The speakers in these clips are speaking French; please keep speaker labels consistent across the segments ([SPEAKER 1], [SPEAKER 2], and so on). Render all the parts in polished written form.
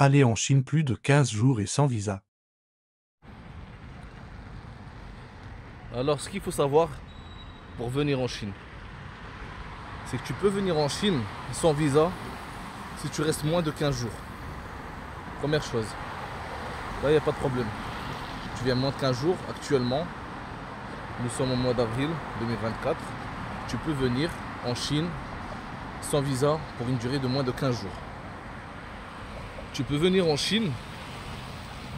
[SPEAKER 1] Aller en Chine plus de 15 jours et sans visa.
[SPEAKER 2] Alors, ce qu'il faut savoir pour venir en Chine, c'est que tu peux venir en Chine sans visa si tu restes moins de 15 jours. Première chose. Là, il n'y a pas de problème. Tu viens moins de 15 jours. Actuellement, nous sommes au mois d'avril 2024. Tu peux venir en Chine sans visa pour une durée de moins de 15 jours. Tu peux venir en Chine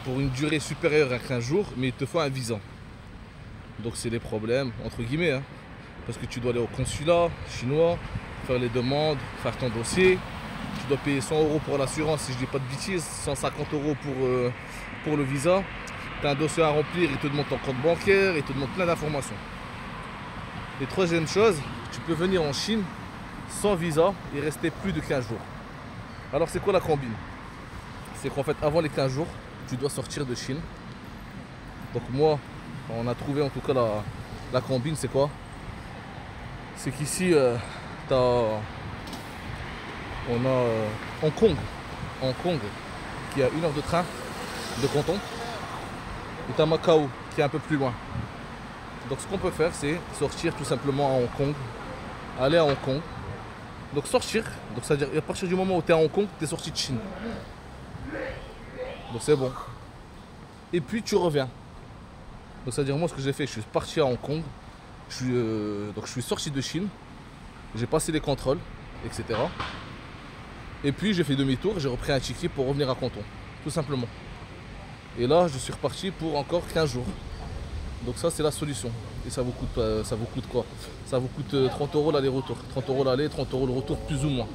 [SPEAKER 2] pour une durée supérieure à 15 jours, mais il te faut un visa. Donc c'est des problèmes, entre guillemets, hein, parce que tu dois aller au consulat chinois, faire les demandes, faire ton dossier. Tu dois payer 100 € pour l'assurance, si je dis pas de bêtises, 150 € pour le visa. Tu as un dossier à remplir, il te demande ton compte bancaire, il te demande plein d'informations. Et troisième chose, tu peux venir en Chine sans visa et rester plus de 15 jours. Alors c'est quoi la combine? C'est qu'en fait avant les 15 jours, tu dois sortir de Chine. Donc moi, on a trouvé en tout cas la combine, c'est quoi? C'est qu'ici, on a Hong Kong, qui a 1 heure de train de Canton. Et t'as Macao, qui est un peu plus loin. Donc ce qu'on peut faire, c'est sortir tout simplement à Hong Kong, aller à Hong Kong. Donc sortir, donc c'est-à-dire à partir du moment où tu es à Hong Kong, tu es sorti de Chine. Donc c'est bon. Et puis tu reviens. Donc c'est-à-dire moi ce que j'ai fait, je suis parti à Hong Kong, donc je suis sorti de Chine, j'ai passé les contrôles, etc. Et puis j'ai fait demi-tour, j'ai repris un ticket pour revenir à Canton, tout simplement. Et là je suis reparti pour encore 15 jours. Donc ça c'est la solution. Et ça vous coûte quoi? Ça vous coûte 30 € l'aller-retour. 30 € l'aller, 30 € le retour, plus ou moins.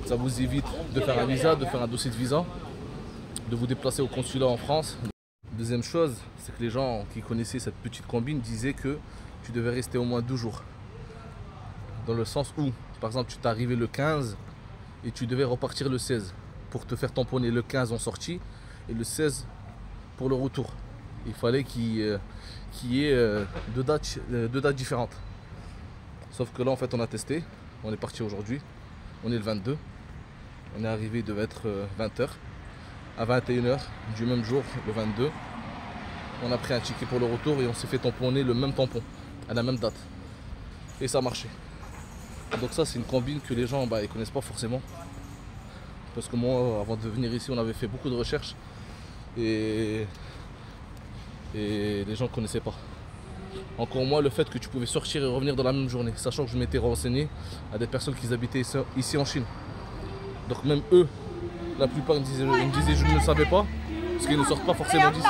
[SPEAKER 2] Ça vous évite de faire un visa, de faire un dossier de visa, de vous déplacer au consulat en France. Deuxième chose, c'est que les gens qui connaissaient cette petite combine disaient que tu devais rester au moins 12 jours. Dans le sens où, par exemple, tu t'es arrivé le 15 et tu devais repartir le 16 pour te faire tamponner le 15 en sortie et le 16 pour le retour. Il fallait qu'il y ait deux dates différentes. Sauf que là, en fait, on a testé. On est parti aujourd'hui. On est le 22. On est arrivé, il devait être 20 h. À 21 h du même jour, le 22, on a pris un ticket pour le retour et on s'est fait tamponner le même tampon, à la même date. Et ça a marché. Donc ça, c'est une combine que les gens ils connaissent pas forcément. Parce que moi, avant de venir ici, on avait fait beaucoup de recherches. Et les gens ne connaissaient pas. Encore moins le fait que tu pouvais sortir et revenir dans la même journée, sachant que je m'étais renseigné à des personnes qui habitaient ici en Chine. Donc même eux, la plupart me disaient je ne le savais pas, parce qu'ils ne sortent pas forcément d'ici.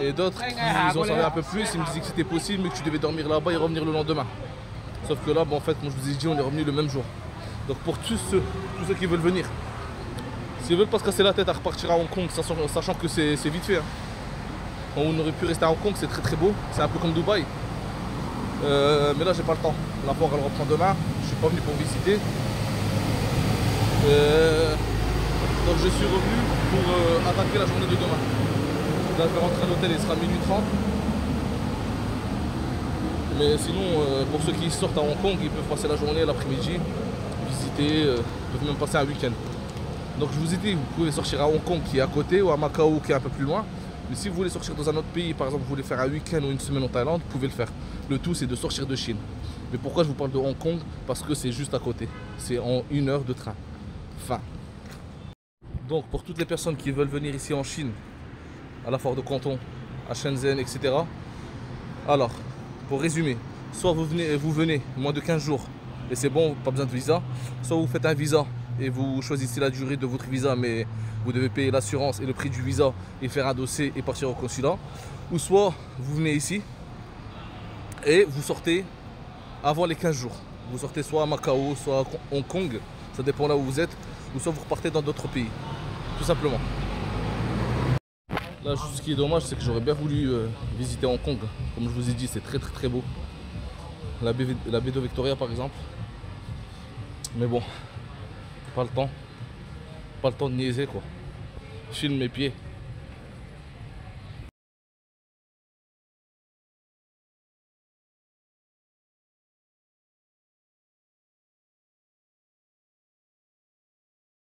[SPEAKER 2] Et d'autres qui en savaient un peu plus, ils me disaient que c'était possible, mais que tu devais dormir là-bas et revenir le lendemain. Sauf que là, en fait, comme je vous ai dit, on est revenu le même jour. Donc pour tous ceux qui veulent venir, s'ils veulent pas se casser la tête à repartir à Hong Kong, sachant que c'est vite fait. Hein. On aurait pu rester à Hong Kong, c'est très très beau, c'est un peu comme Dubaï. Mais là j'ai pas le temps. La foire elle reprend demain, je suis pas venu pour visiter. Donc je suis revenu pour attaquer la journée de demain. Là je vais rentrer à l'hôtel, il sera minuit 30. Mais sinon pour ceux qui sortent à Hong Kong, ils peuvent passer la journée, l'après-midi, visiter, ils peuvent même passer un week-end. Donc je vous ai dit, vous pouvez sortir à Hong Kong qui est à côté ou à Macao qui est un peu plus loin. Mais si vous voulez sortir dans un autre pays, par exemple vous voulez faire un week-end ou une semaine en Thaïlande, vous pouvez le faire. Le tout c'est de sortir de Chine. Mais pourquoi je vous parle de Hong Kong? Parce que c'est juste à côté. C'est en 1 heure de train. Fin. Donc pour toutes les personnes qui veulent venir ici en Chine, à la foire de Canton, à Shenzhen, etc. Alors, pour résumer, soit vous venez moins de 15 jours et c'est bon, pas besoin de visa. Soit vous faites un visa et vous choisissez la durée de votre visa, mais vous devez payer l'assurance et le prix du visa et faire un dossier et partir au consulat. Ou soit vous venez ici et vous sortez avant les 15 jours. Vous sortez soit à Macao, soit à Hong Kong, ça dépend là où vous êtes, ou soit vous repartez dans d'autres pays, tout simplement. Là, juste ce qui est dommage, c'est que j'aurais bien voulu visiter Hong Kong. Comme je vous ai dit, c'est très très très beau. La baie de Victoria par exemple. Mais bon, pas le temps de niaiser quoi. Je filme mes pieds.